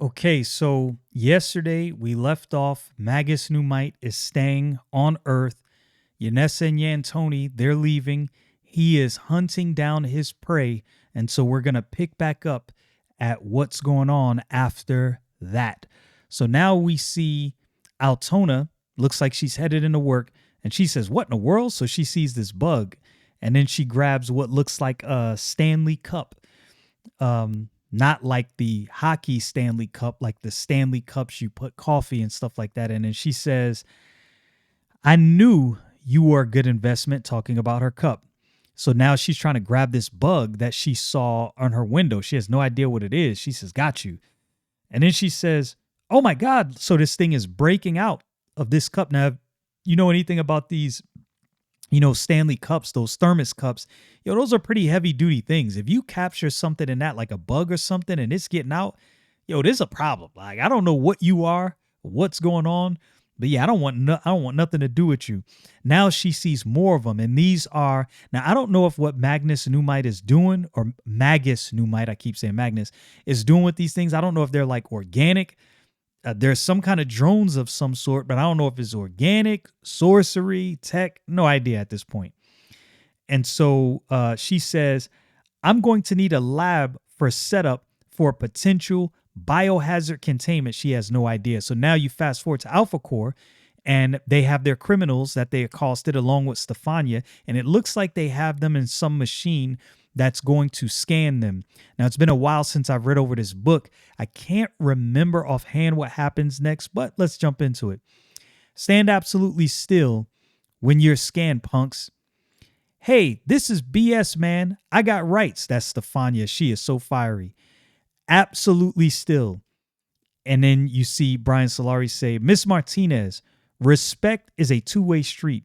Okay, so yesterday we left off. Magus Nuummite is staying on Earth. Yanessa and Yantoni, they're leaving. He is hunting down his prey. And so we're going to pick back up at what's going on after that. So now we see Altona. Looks like she's headed into work. And she says, "What in the world?" So she sees this bug. And then she grabs what looks like a Stanley Cup. Not like the hockey Stanley Cup, like the Stanley Cups you put coffee and stuff like that in. And she says, "I knew you were a good investment," talking about her cup. So now she's trying to grab this bug that she saw on her window. She has no idea what it is. She says, "Got you." And then she says, "Oh my God." So this thing is breaking out of this cup. Now, if you know anything about these, Stanley cups, those thermos cups, those are pretty heavy duty things. If you capture something in that, like a bug or something, and it's getting out, there's a problem. Like, I don't know what you are, what's going on, but yeah, I don't want nothing to do with you. Now she sees more of them, and these are, now I don't know if what Magnus Nuummite is doing, or Magus Nuummite, I keep saying Magnus, is doing with these things. I don't know if they're like organic. There's some kind of drones of some sort, but I don't know if it's organic, sorcery, tech, no idea at this point. And so she says, "I'm going to need a lab for setup for potential biohazard containment." She has no idea. So now you fast forward to Alpha Core, and they have their criminals that they accosted along with Stephanya, and it looks like they have them in some machine that's going to scan them. Now, it's been a while since I've read over this book. I can't remember offhand what happens next, but let's jump into it. "Stand absolutely still when you're scanned, punks." "Hey, this is BS, man. I got rights." That's Stephanya. She is so fiery. "Absolutely still." And then you see Brian Solari say, "Miss Martinez, respect is a two-way street.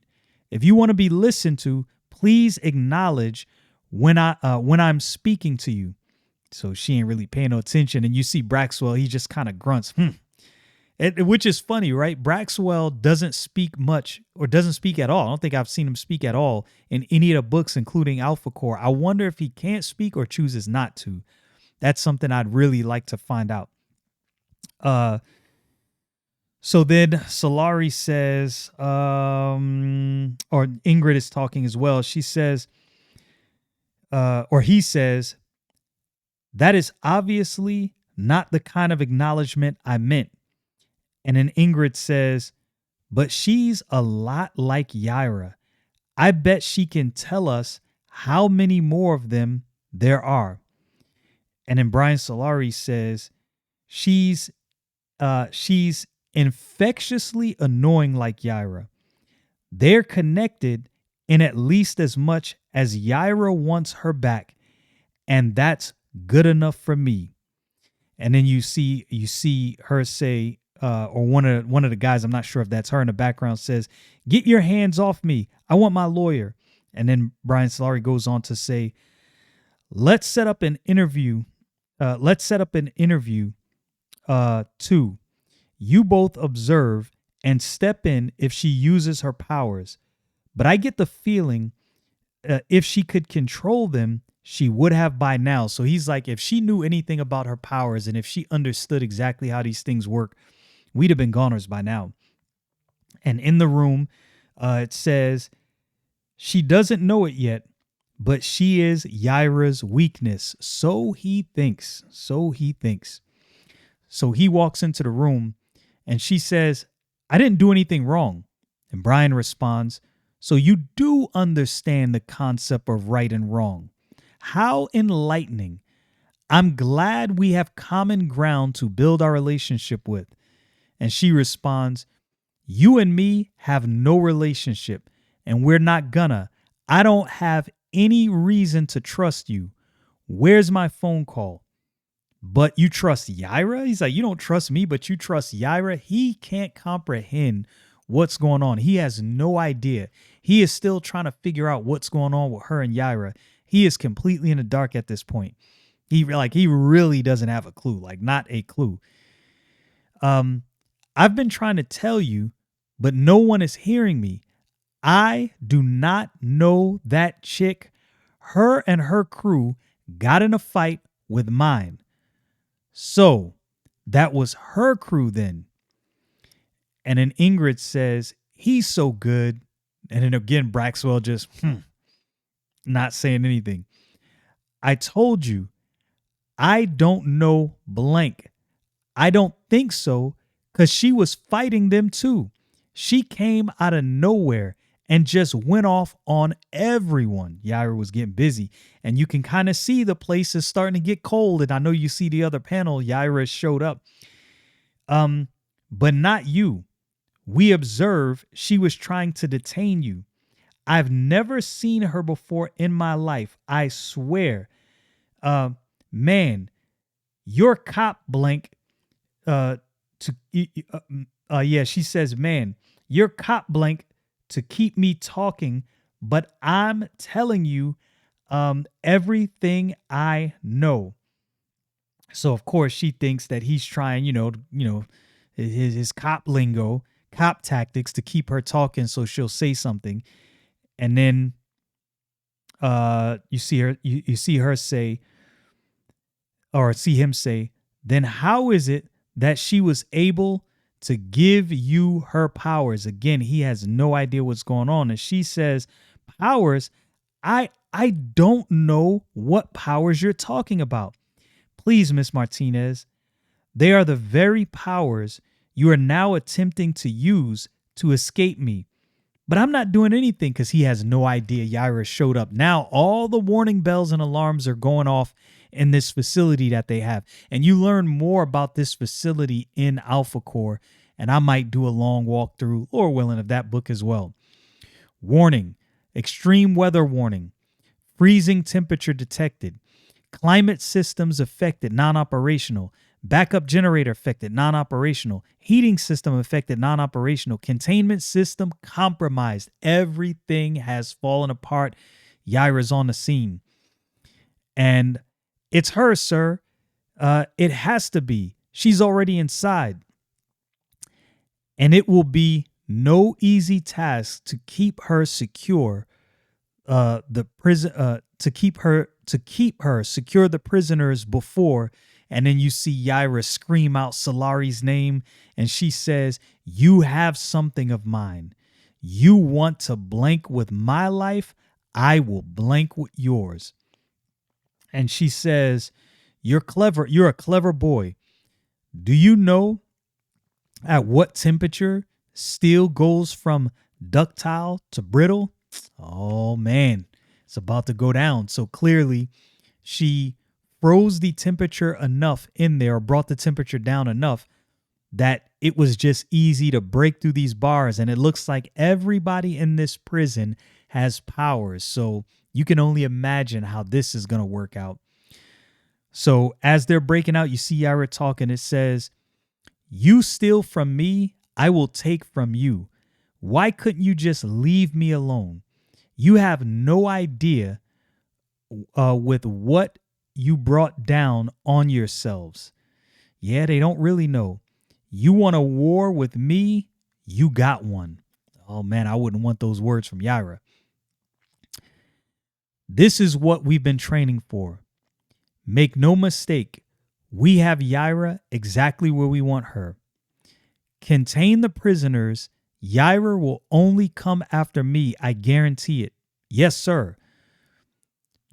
If you want to be listened to, please acknowledge when I'm speaking to you." So she ain't really paying no attention. And you see Braxwell, he just kind of grunts, which is funny, right? Braxwell doesn't speak much, or doesn't speak at all. I don't think I've seen him speak at all in any of the books, including Alpha Core. I wonder if he can't speak or chooses not to. That's something I'd really like to find out. So then Solari says, or Ingrid is talking as well. She says, or he says, "That is obviously not the kind of acknowledgement I meant." And then Ingrid says, "But she's a lot like Yaira. I bet she can tell us how many more of them there are." And then Brian Solari says, she's infectiously annoying like Yaira. They're connected in at least as much as Yaira wants her back, and that's good enough for me." And then you see her say, or one of the guys, I'm not sure if that's her in the background, says, "Get your hands off me. I want my lawyer." And then Brian Solari goes on to say, let's set up an interview. Too. You both observe and step in if she uses her powers. But I get the feeling if she could control them, she would have by now. So he's like, if she knew anything about her powers and if she understood exactly how these things work, we'd have been goners by now. And in the room, it says, she doesn't know it yet, but she is Yaira's weakness. So he thinks. So he walks into the room and she says, "I didn't do anything wrong." And Brian responds, "So you do understand the concept of right and wrong. How enlightening. I'm glad we have common ground to build our relationship with." And she responds, "You and me have no relationship, and we're not gonna. I don't have any reason to trust you. Where's my phone call?" "But you trust Yaira?" He's like, "You don't trust me, but you trust Yaira?" He can't comprehend what's going on. He has no idea. He is still trying to figure out what's going on with her and Yaira. He is completely in the dark at this point. He really doesn't have a clue, like not a clue. "I've been trying to tell you, but no one is hearing me. I do not know that chick. Her and her crew got in a fight with mine. So That was her crew then. And then Ingrid says, he's so good. And then again, Braxwell just not saying anything. I told you, I don't know blank. I don't think so, because she was fighting them too. She came out of nowhere and just went off on everyone. Yaira was getting busy, and you can kind of see the place is starting to get cold. And I know you see the other panel, Yaira showed up. But not you. We observe she was trying to detain you. I've never seen her before in my life. I swear. Man, your cop blank she says, man, you're cop blank to keep me talking, but I'm telling you everything I know. So of course she thinks that he's trying, his cop lingo, cop tactics to keep her talking so she'll say something. And then you see her say, or see him say, then how is it that she was able to give you her powers? Again, he has no idea what's going on. And she says, powers? I don't know what powers you're talking about. Please, Miss Martinez, they are the very powers you are now attempting to use to escape me. But I'm not doing anything, because he has no idea Yaira showed up. Now all the warning bells and alarms are going off in this facility that they have. And you learn more about this facility in Alpha Core. And I might do a long walkthrough, Lord willing, of that book as well. Warning, extreme weather warning, freezing temperature detected, climate systems affected, non-operational, backup generator affected, non-operational, heating system affected, non-operational, containment system compromised. Everything has fallen apart. Yaira's on the scene. And it's her, sir. It has to be. She's already inside. And it will be no easy task to keep her secure. The prison to keep her secure the prisoners before. And then you see Yaira scream out Solari's name, and she says, you have something of mine. You want to blank with my life? I will blank with yours. And she says, you're clever. You're a clever boy. Do you know at what temperature steel goes from ductile to brittle? Oh, man, it's about to go down. So clearly she froze the temperature enough in there, or brought the temperature down enough that it was just easy to break through these bars. And it looks like everybody in this prison has powers. So you can only imagine how this is going to work out. So as they're breaking out, you see Yaira talking. It says, you steal from me, I will take from you. Why couldn't you just leave me alone? You have no idea with what you brought down on yourselves. Yeah, they don't really know. You want a war with me? You got one. Oh man, I wouldn't want those words from Yaira. This is what we've been training for. Make no mistake, we have Yaira exactly where we want her. Contain the prisoners. Yaira will only come after me, I guarantee it. Yes, sir.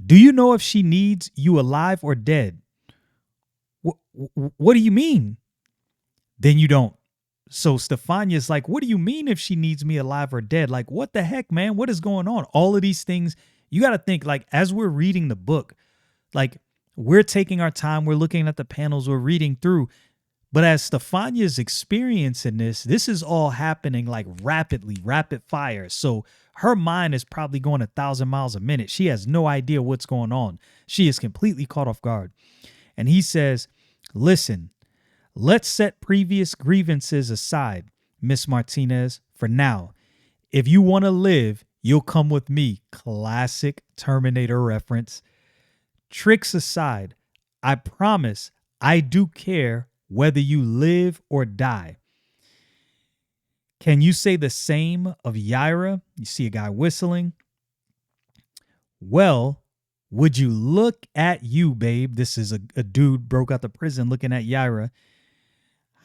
Do you know if she needs you alive or dead? What do you mean? Then you don't. So Stephanya's like, what do you mean if she needs me alive or dead? Like, what the heck, man? What is going on? All of these things, you got to think, like, as we're reading the book, like, we're taking our time, we're looking at the panels, we're reading through. But as Stephanya's experiencing this is all happening like rapidly, rapid fire. So her mind is probably going 1,000 miles a minute. She has no idea what's going on. She is completely caught off guard. And he says, listen, let's set previous grievances aside, Miss Martinez, for now. If you want to live, you'll come with me. Classic Terminator reference. Tricks aside, I promise I do care whether you live or die. Can you say the same of Yaira? You see a guy whistling. Well, would you look at you, babe? This is a dude broke out the prison looking at Yaira.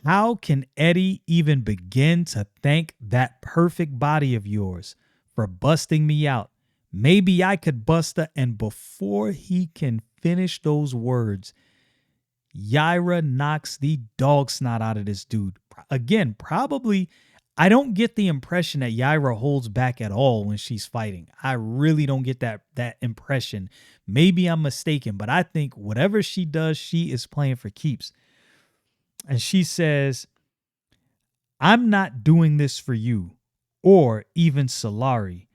How can Eddie even begin to thank that perfect body of yours for busting me out? Maybe I could bust her. And before he can finish those words, Yaira knocks the dog snot out of this dude. Again, probably, I don't get the impression that Yaira holds back at all when she's fighting. I really don't get that impression. Maybe I'm mistaken, but I think whatever she does, she is playing for keeps. And she says, I'm not doing this for you or even Solari.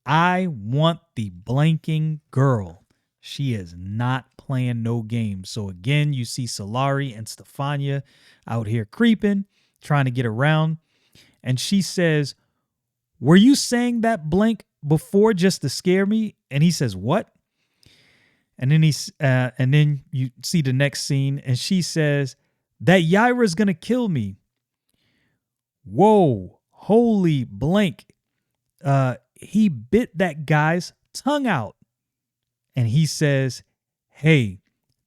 I want the blanking girl. She is not playing no games. So again, you see Solari and Stephanya out here creeping, trying to get around. And she says, were you saying that blank before just to scare me? And he says, what? And then you see the next scene, and she says that Yaira's gonna kill me. Whoa, holy blank. He bit that guy's tongue out. And he says, hey,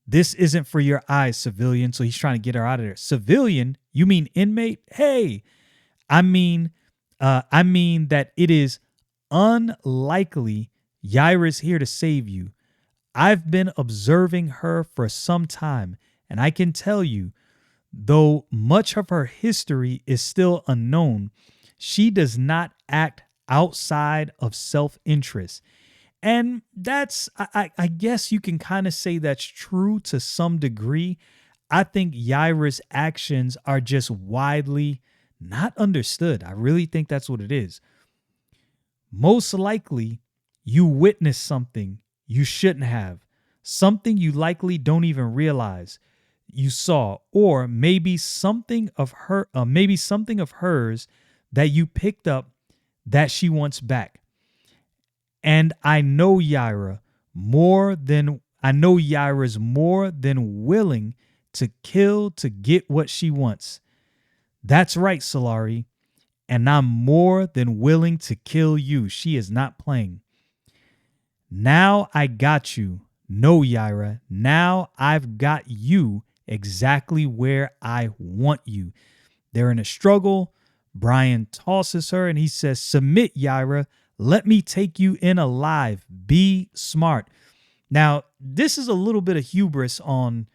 this isn't for your eyes, civilian. So he's trying to get her out of there. Civilian? You mean inmate? Hey, I mean that it is unlikely Yaira's here to save you. I've been observing her for some time, and I can tell you, though much of her history is still unknown, she does not act outside of self-interest. And that's, I guess you can kind of say that's true to some degree. I think Yaira's actions are just widely not understood. I really think that's what it is. Most likely, you witnessed something you shouldn't have, something you likely don't even realize you saw, or maybe something of hers that you picked up that she wants back. And I know Yaira's more than willing to kill to get what she wants. That's right, Solari. And I'm more than willing to kill you. She is not playing. Now I got you. No, Yaira. Now I've got you exactly where I want you. They're in a struggle. Brian tosses her and he says, submit, Yaira. Let me take you in alive. Be smart. Now, this is a little bit of hubris on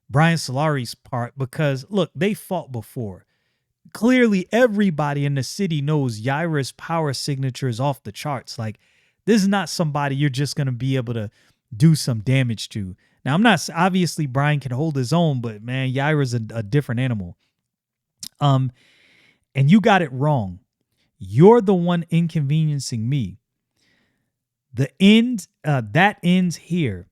Brian Solari's part because, look, they fought before. Clearly, everybody in the city knows Yaira's power signature is off the charts. Like, this is not somebody you're just going to be able to do some damage to. Now, obviously, Brian can hold his own, but man, Yaira's a different animal. And you got it wrong. You're the one inconveniencing me. That ends here.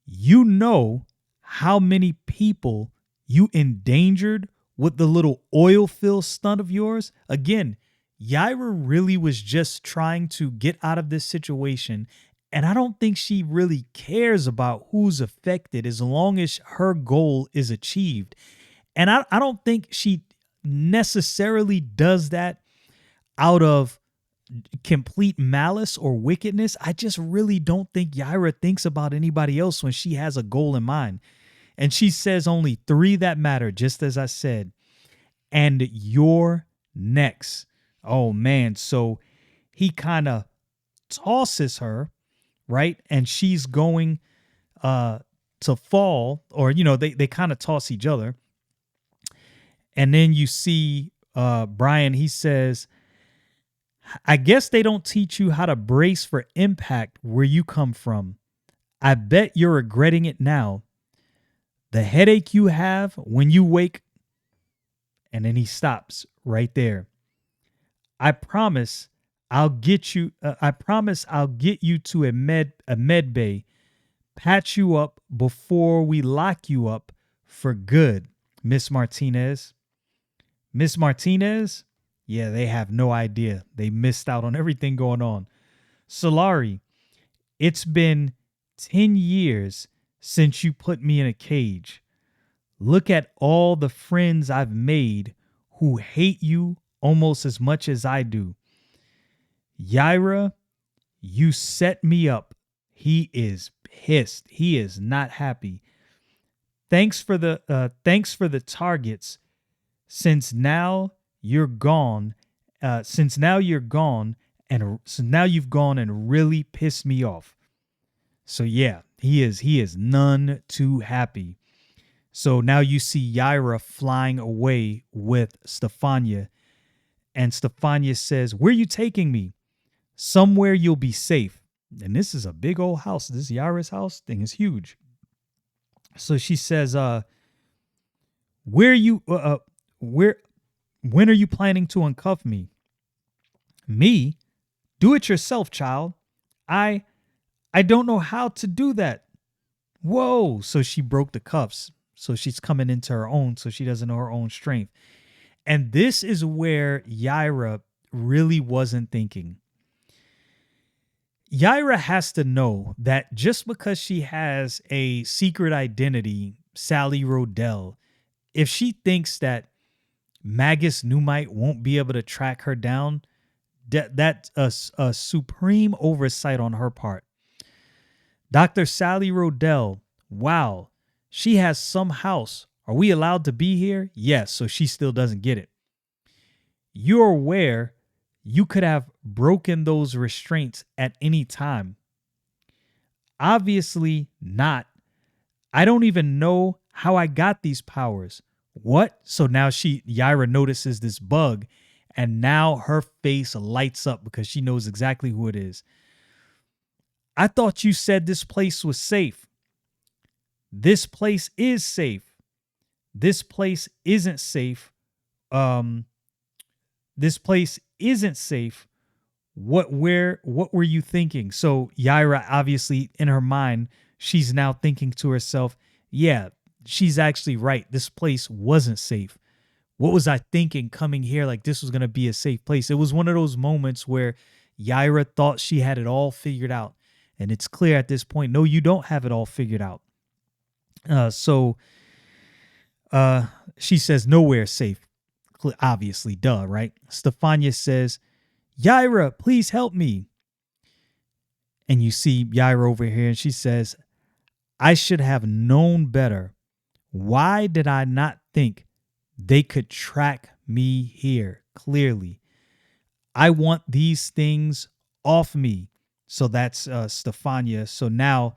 You know how many people you endangered with the little oil fill stunt of yours? Again, Yaira really was just trying to get out of this situation, and I don't think she really cares about who's affected as long as her goal is achieved. And I don't think she necessarily does that out of complete malice or wickedness. I just really don't think Yaira thinks about anybody else when she has a goal in mind. And she says only 3 that matter, just as I said. And you're next. Oh, man. So he kind of tosses her, right? And she's going to fall, or, they kind of toss each other. And then you see Brian, he says, I guess they don't teach you how to brace for impact where you come from. I bet you're regretting it now. The headache you have when you wake. And then he stops right there. I promise I'll get you to a med bay, patch you up before we lock you up for good, Miss Martinez. Miss Martinez? Yeah, they have no idea. They missed out on everything going on. Solari, it's been 10 years since you put me in a cage. Look at all the friends I've made who hate you almost as much as I do. Yaira, you set me up. He is pissed. He is not happy. Thanks for the targets. Since now you're gone, since now you're gone, and so now you've gone and really pissed me off. So yeah, he is none too happy. So now you see Yaira flying away with Stephanya, and Stephanya says, "Where are you taking me? Somewhere you'll be safe." And this is a big old house. This Yaira's house thing is huge. So she says, "Where you where when are you planning to uncuff me?" "Me? Do it yourself, child. I I don't know how to do that." Whoa. So she broke the cuffs. So she's coming into her own, so she doesn't know her own strength. And this is where Yaira really wasn't thinking. Yaira has to know that just because she has a secret identity, Sally Rodell, if she thinks that Magus Nuummite won't be able to track her down, that's a supreme oversight on her part. Dr. Sally Rodell, wow, she has some house. Are we allowed to be here? Yes, so she still doesn't get it. You're aware you could have broken those restraints at any time. Obviously not. I don't even know how I got these powers. What? So now Yaira notices this bug, and now her face lights up because she knows exactly who it is. "I thought you said this place was safe." "This place is safe." "This place isn't safe." This place isn't safe. What were you thinking?" So Yaira, obviously in her mind, she's now thinking to herself, yeah, she's actually right. This place wasn't safe. What was I thinking coming here like this was going to be a safe place? It was one of those moments where Yaira thought she had it all figured out. And it's clear at this point, no, you don't have it all figured out. So she says, "Nowhere safe." Obviously, duh, right? Stephanya says, "Yaira, please help me." And you see Yaira over here, and she says, "I should have known better. Why did I not think they could track me here? Clearly, I want these things off me." So that's Stephanya. So now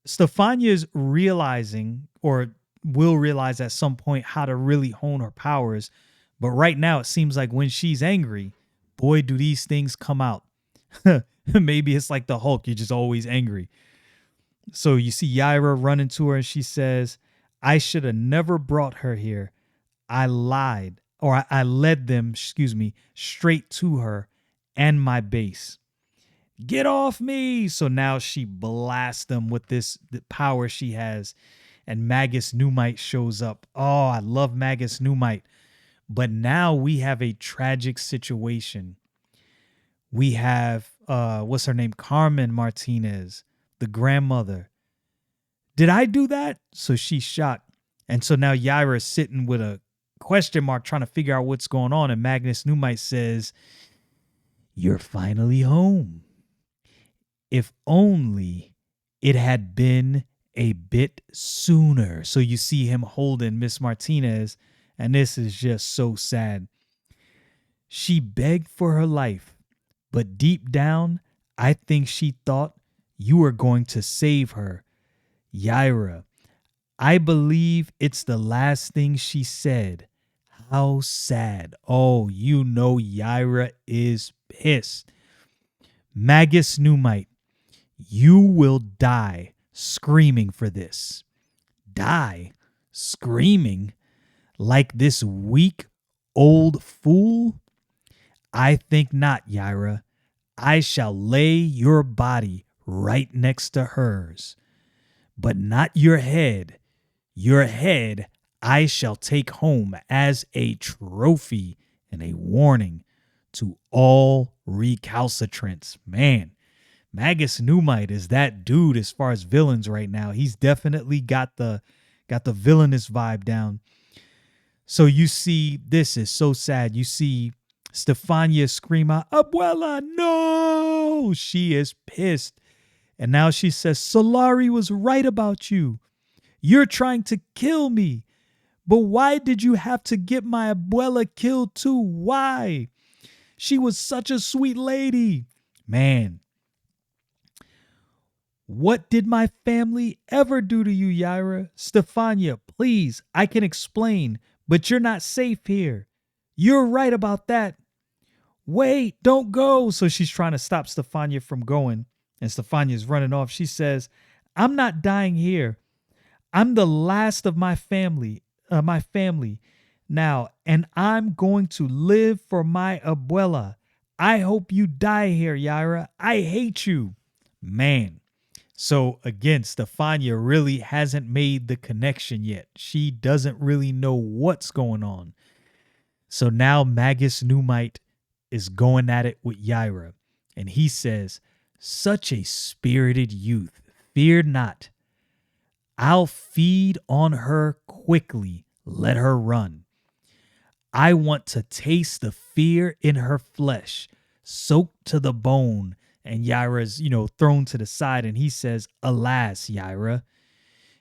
Stephanya is realizing, or will realize at some point, how to really hone her powers. But right now, it seems like when she's angry, boy, do these things come out. Maybe it's like the Hulk. You're just always angry. So you see Yaira run into her, and she says, "I should have never brought her here. I lied, or I led them, straight to her and my base. Get off me." So now she blasts them with the power she has. And Magus Nuummite shows up. Oh, I love Magus Nuummite. But now we have a tragic situation. We have, what's her name? Carmen Martinez, the grandmother. "Did I do that?" So she's shocked. And so now Yaira is sitting with a question mark trying to figure out what's going on. And Magus Nuummite says, "You're finally home. If only it had been a bit sooner." So you see him holding Miss Martinez, and this is just so sad. "She begged for her life, but deep down, I think she thought you were going to save her. Yaira, I believe it's the last thing she said. How sad." Oh, you know Yaira is pissed. "Magus Nuummite, you will die screaming for this." Die? Screaming? Like this weak old fool? "I think not, Yaira. I shall lay your body right next to hers. But not your head. Your head I shall take home as a trophy and a warning to all recalcitrants." Man, Magus Nuummite is that dude as far as villains right now. He's definitely got the villainous vibe down. So you see, this is so sad. You see Stephanya scream out, "Abuela, no!" She is pissed. And now she says, "Solari was right about you. You're trying to kill me. But why did you have to get my abuela killed too? Why? She was such a sweet lady. Man, what did my family ever do to you, Yaira? Stephanya, please, I can explain, but you're not safe here. You're right about that. Wait, don't go. So she's trying to stop Stephanya from going, and Stephanya's running off. She says, I'm not dying here. I'm the last of my family now, and I'm going to live for my abuela. I hope you die here, Yaira. I hate you. Man. So again, Stephanya really hasn't made the connection yet. She doesn't really know what's going on. So now Magus Nuummite is going at it with Yaira, and he says, such a spirited youth. Fear not. I'll feed on her quickly. Let her run. I want to taste the fear in her flesh, soaked to the bone. And Yaira's, thrown to the side, and he says, alas, Yaira,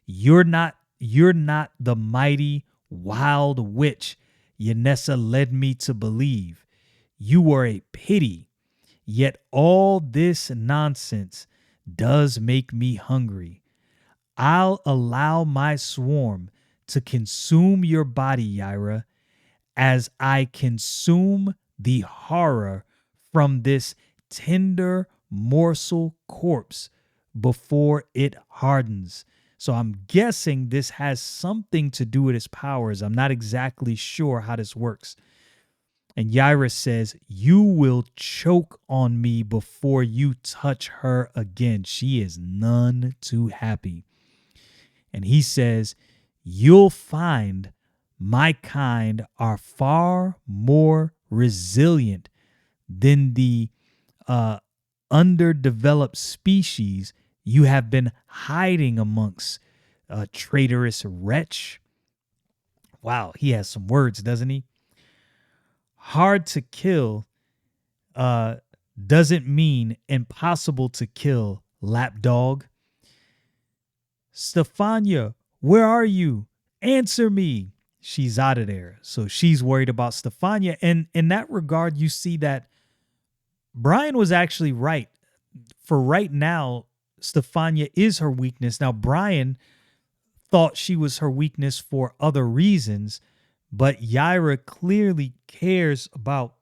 you're not the mighty wild witch Yanessa led me to believe. You were a pity. Yet all this nonsense does make me hungry. I'll allow my swarm to consume your body, Yaira, as I consume the horror from this tender morsel corpse before it hardens. So I'm guessing this has something to do with his powers. I'm not exactly sure how this works. And Yaira says, you will choke on me before you touch her again. She is none too happy. And he says, you'll find my kind are far more resilient than the underdeveloped species you have been hiding amongst, traitorous wretch. Wow, he has some words, doesn't he? Hard to kill doesn't mean impossible to kill, lapdog. Stephanya, where are you? Answer me. She's out of there. So she's worried about Stephanya. And in that regard, you see that Brian was actually right. For right now, Stephanya is her weakness. Now, Brian thought she was her weakness for other reasons, but Yaira clearly cares about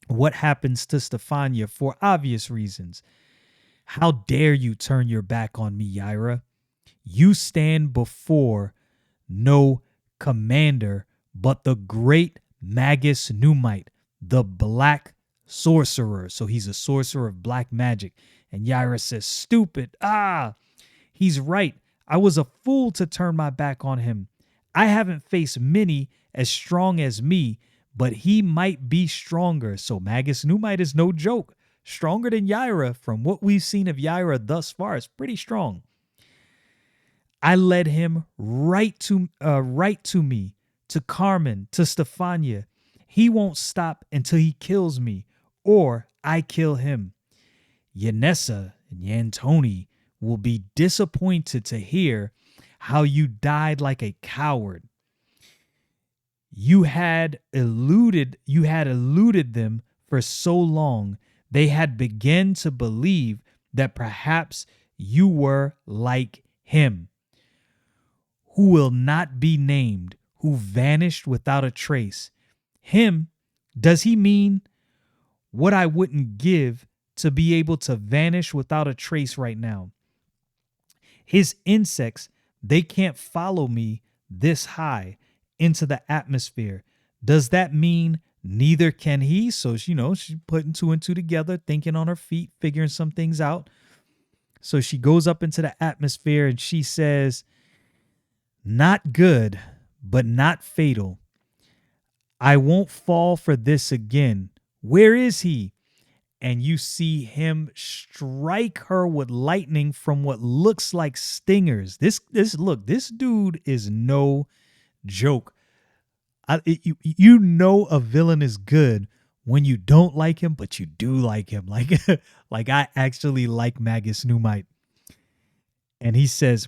what happens to Stephanya for obvious reasons. How dare you turn your back on me, Yaira? You stand before no commander but the great Magus Nuummite, the black sorcerer. So he's a sorcerer of black magic. And Yaira says, stupid. He's right. I was a fool to turn my back on him. I haven't faced many as strong as me, but he might be stronger. So Magus Nuummite is no joke. Stronger than Yaira. From what we've seen of Yaira thus far, it's pretty strong. I led him right to me, to Carmen, to Stephanya. He won't stop until he kills me, or I kill him. Yanessa and Yantoni will be disappointed to hear how you died like a coward. You had eluded them for so long, they had begun to believe that perhaps you were like him, who will not be named, who vanished without a trace. Him, does he mean what I wouldn't give to be able to vanish without a trace right now? His insects, they can't follow me this high into the atmosphere. Does that mean neither can he? So, she's putting two and two together, thinking on her feet, figuring some things out. So she goes up into the atmosphere and she says, not good, but not fatal. I won't fall for this again. Where is he? And you see him strike her with lightning from what looks like stingers. This dude is no joke. You know a villain is good when you don't like him, but you do like him. Like I actually like Magus Nuummite. And he says,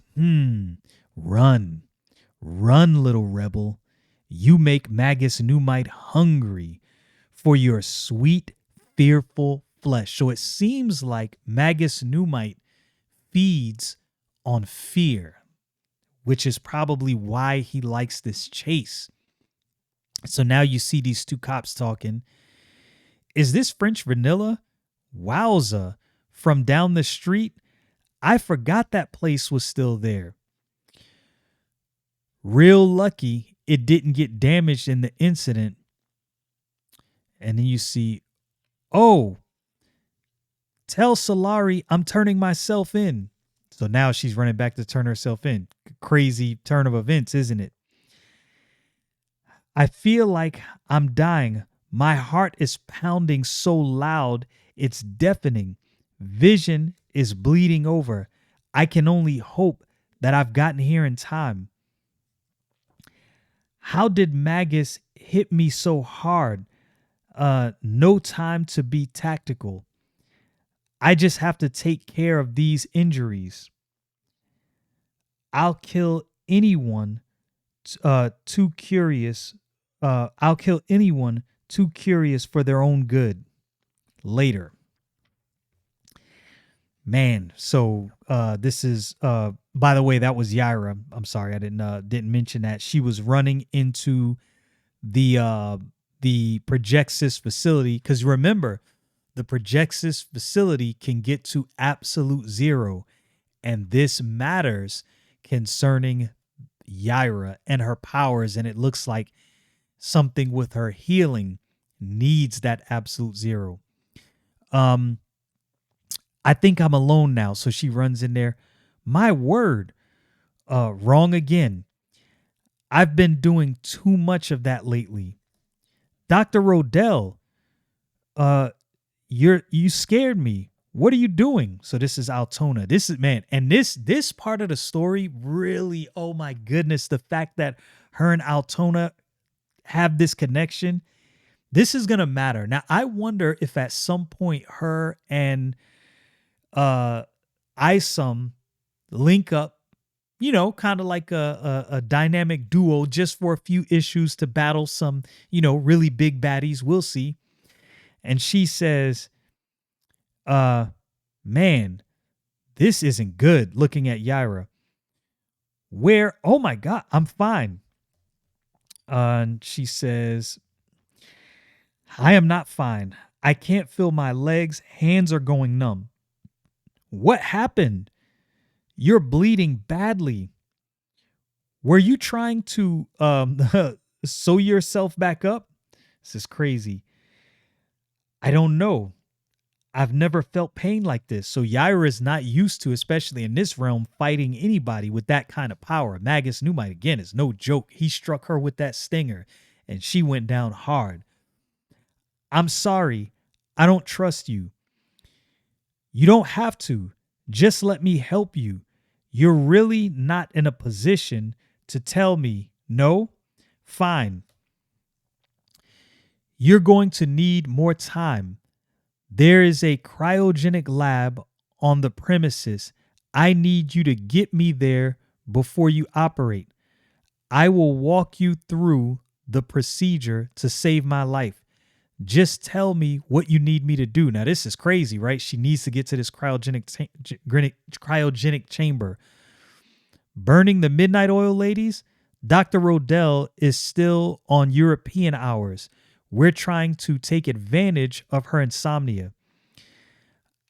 run Run, little rebel. You make Magus Nuummite hungry for your sweet, fearful flesh. So it seems like Magus Nuummite feeds on fear, which is probably why he likes this chase. So now you see these two cops talking. Is this French vanilla? Wowza. From down the street? I forgot that place was still there. Real lucky it didn't get damaged in the incident. And then you see, oh, tell Solari I'm turning myself in. So now she's running back to turn herself in. Crazy turn of events, isn't it? I feel like I'm dying. My heart is pounding so loud, it's deafening. Vision is bleeding over. I can only hope that I've gotten here in time. How did Magus hit me so hard? No time to be tactical. I just have to take care of these injuries. I'll kill anyone too curious. I'll kill anyone too curious for their own good. Later. Man, so this is by the way, that was Yaira. I'm sorry, I didn't mention that. She was running into the Projexis facility, because remember, the Projexis facility can get to absolute zero, and this matters concerning Yaira and her powers, and it looks like something with her healing needs that absolute zero. I think I'm alone now. So she runs in there. My word. Wrong again. I've been doing too much of that lately. Dr. Rodell, you scared me. What are you doing? So this is Altona. This is, man, and this part of the story really, oh my goodness, the fact that her and Altona have this connection, this is gonna matter. Now I wonder if at some point her and Isum link up, kind of like a dynamic duo just for a few issues to battle some, really big baddies. We'll see. And she says, man, this isn't good, looking at Yaira. Where, oh my God, I'm fine. And she says, I am not fine. I can't feel my legs. Hands are going numb. What happened? You're bleeding badly. Were you trying to sew yourself back up? This is crazy. I don't know. I've never felt pain like this. So Yaira is not used to, especially in this realm, fighting anybody with that kind of power. Magus Nuummite, again, is no joke. He struck her with that stinger, and she went down hard. I'm sorry. I don't trust you. You don't have to. Just let me help you. You're really not in a position to tell me no? Fine. You're going to need more time. There is a cryogenic lab on the premises. I need you to get me there before you operate. I will walk you through the procedure to save my life. Just tell me what you need me to do. Now, this is crazy, right? She needs to get to this cryogenic chamber. Burning the midnight oil, ladies. Dr. Rodell is still on European hours. We're trying to take advantage of her insomnia.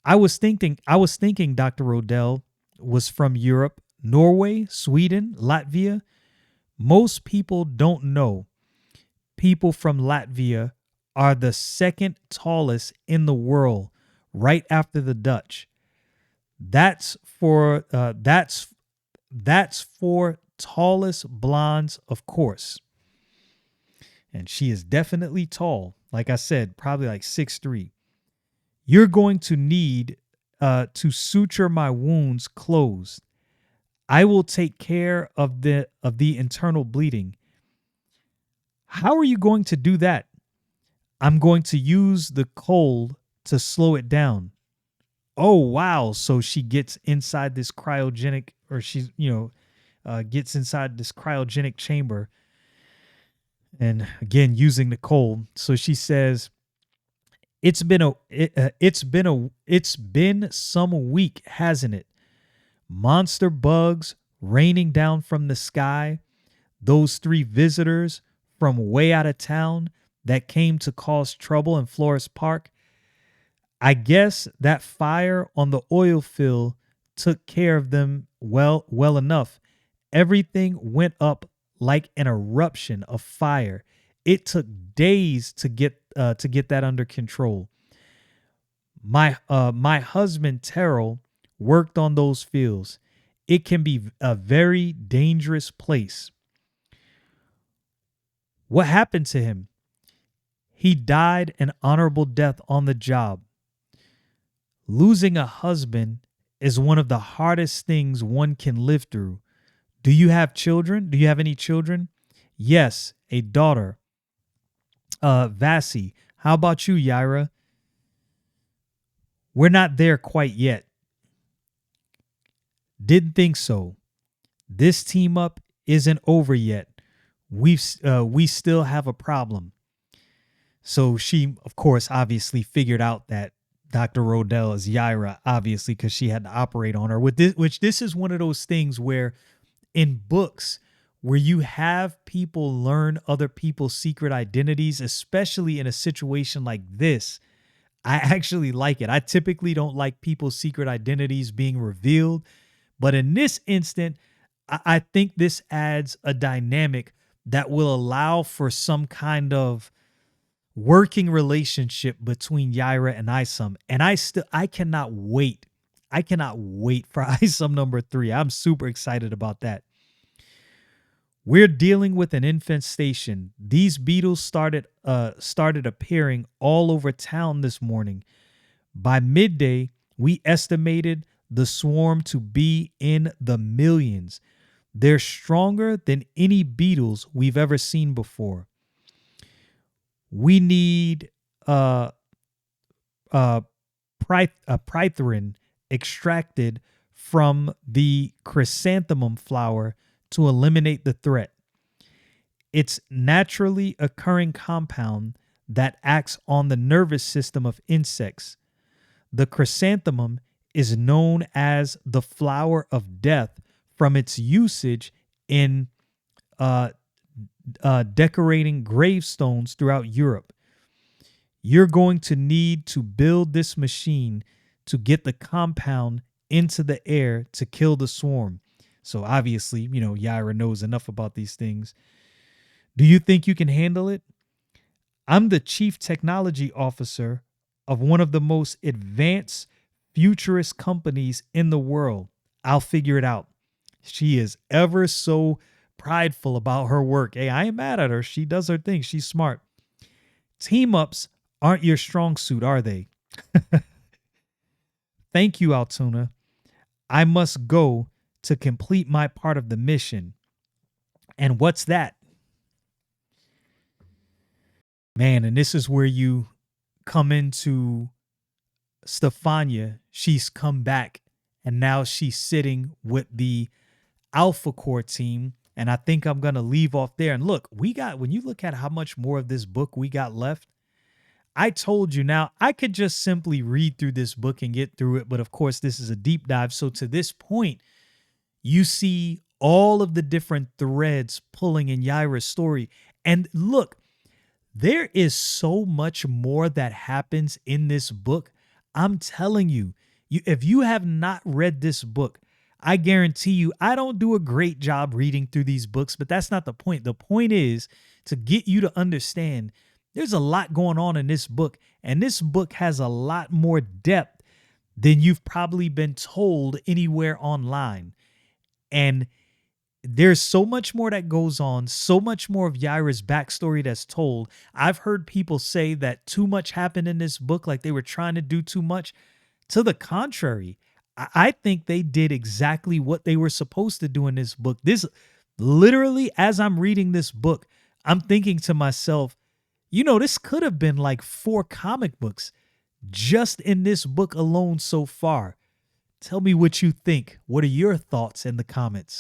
I was thinking Dr. Rodell was from Europe, Norway, Sweden, Latvia. Most people don't know. People from Latvia are the second tallest in the world, right after the Dutch. That's for tallest blondes, of course. And she is definitely tall. Like I said, probably like 6'3". You're going to need to suture my wounds closed. I will take care of the internal bleeding. How are you going to do that? I'm going to use the cold to slow it down. Oh, wow. So she gets inside this cryogenic, or she's, gets inside this cryogenic chamber, and again using the coal. So she says, it's been some week, hasn't it? Monster bugs raining down from the sky, those three visitors from way out of town that came to cause trouble in Florist Park. I guess that fire on the oil field took care of them well enough. Everything went up like an eruption of fire. It took days to get that under control. My husband Terrell worked on those fields. It can be a very dangerous place. What happened to him? He died an honorable death on the job. Losing a husband is one of the hardest things one can live through. Do you have children? Do you have any children? Yes, a daughter. Vasi. How about you, Yaira? We're not there quite yet. Didn't think so. This team up isn't over yet. We still have a problem. So she, of course, obviously figured out that Dr. Rodell is Yaira, obviously, because she had to operate on her. Which this is one of those things where in books where you have people learn other people's secret identities, especially in a situation like this, I actually like it. I typically don't like people's secret identities being revealed, but in this instant, I think this adds a dynamic that will allow for some kind of working relationship between Yaira and Isam. And I cannot wait. I cannot wait for Isam number 3. I'm super excited about that. We're dealing with an infestation. These beetles started appearing all over town this morning. By midday, we estimated the swarm to be in the millions. They're stronger than any beetles we've ever seen before. We need prythrin extracted from the chrysanthemum flower to eliminate the threat. It's naturally occurring compound that acts on the nervous system of insects. The chrysanthemum is known as the flower of death from its usage in decorating gravestones throughout Europe. You're going to need to build this machine to get the compound into the air to kill the swarm. So obviously, Yaira knows enough about these things. Do you think you can handle it? I'm the chief technology officer of one of the most advanced futurist companies in the world. I'll figure it out. She is ever so prideful about her work. Hey, I ain't mad at her. She does her thing. She's smart. Team ups aren't your strong suit, are they? Thank you, Altona. I must go to complete my part of the mission. And what's that? Man, and this is where you come into Stephanya. She's come back, and now she's sitting with the Alpha Core team. And I think I'm going to leave off there. And look, when you look at how much more of this book we got left, I told you now I could just simply read through this book and get through it. But of course, this is a deep dive. So to this point, you see all of the different threads pulling in Yaira's story. And look, there is so much more that happens in this book. I'm telling you, if you have not read this book, I guarantee you, I don't do a great job reading through these books, but that's not the point. The point is to get you to understand there's a lot going on in this book, and this book has a lot more depth than you've probably been told anywhere online. And there's so much more that goes on, so much more of Yaira's backstory that's told. I've heard people say that too much happened in this book, like they were trying to do too much. To the contrary, I think they did exactly what they were supposed to do in this book. This literally, as I'm reading this book, I'm thinking to myself, this could have been like 4 comic books just in this book alone so far. Tell me what you think. What are your thoughts in the comments?